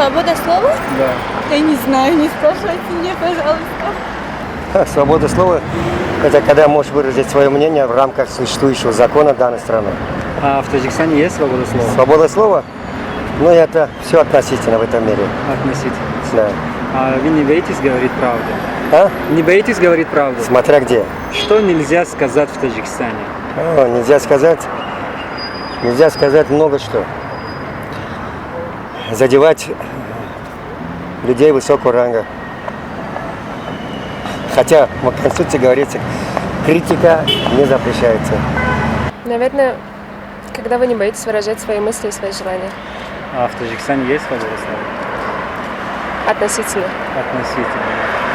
Свобода слова? Да. Я не знаю, не спрашивайте меня, пожалуйста. Свобода слова – это когда можешь выразить свое мнение в рамках существующего закона данной страны. А в Таджикистане есть свобода слова? Свобода слова? Ну, это все относительно в этом мире. Относительно. Да. А вы не боитесь говорить правду? А? Не боитесь говорить правду? Смотря где. Что нельзя сказать в Таджикистане? Нельзя сказать много что. Задевать людей высокого ранга. Хотя в Конституции говорится, критика не запрещается. Наверное, когда вы не боитесь выражать свои мысли и свои желания. А в Таджикистане есть свобода слова? Относительно. Относительно.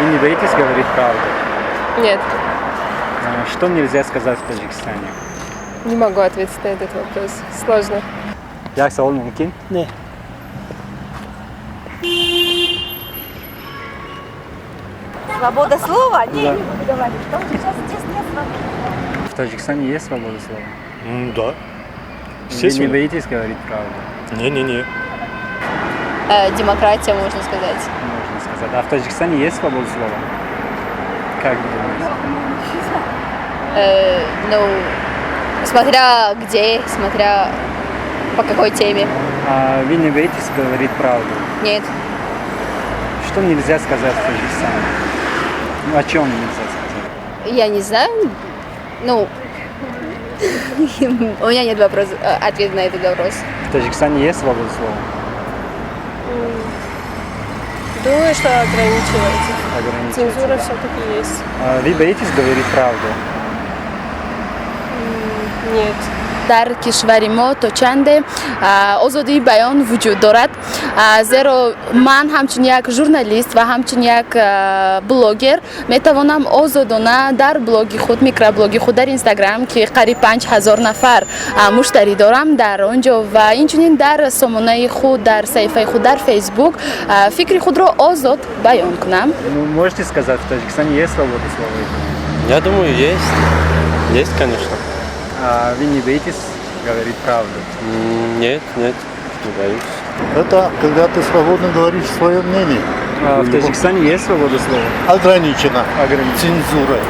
Вы не боитесь говорить правду? Нет, А что нельзя сказать в Таджикистане? не могу ответить на этот вопрос. Сложно. Як сауал мумкин? Не. Свобода слова? Не, Да. не буду говорить. Потому что сейчас здесь нет свободы. В Таджикистане есть свобода слова? Да. Вы не Естественно. боитесь говорить правду? Не-не-не. Демократия, можно сказать. Можно сказать. А в Таджикистане есть свобода слова? Как вы думаете? Ну, смотря где, смотря по какой теме. А вы не боитесь говорить правду? Нет. Что нельзя сказать в Таджикистане? Ну, о чем нельзя сказать? Я не знаю. Ну, у меня нет ответа на этот вопрос. В Таджикистане есть свобода слова? Думаю, что ограничиваете. Ограничивается, Цензура да. все-таки есть. А вы боитесь говорить правду? Нет. дар кишвари мо то чанде озодии баён вуҷуд дорад, зеро ман ҳамчун як журналист ва ҳамчун як блогер метавонам озодона дар блоги худ, микроблоги худ дар Инстаграм ки қариб 5000 нафар муштарӣ дорам дар он ҷо ва инчунин дар сомонаи худ, дар саҳифаи худ дар Фейсбук фикри худро озод баён кунам. Ну, можете сказать, в Таджикистане есть свобода слова? Я думаю, есть. Есть, конечно. А вы не боитесь говорить правду? Нет, не боюсь. Это когда ты свободно говоришь свое мнение. А в Таджикистане есть свобода слова? Ограничено. Ограничено. Цензурой.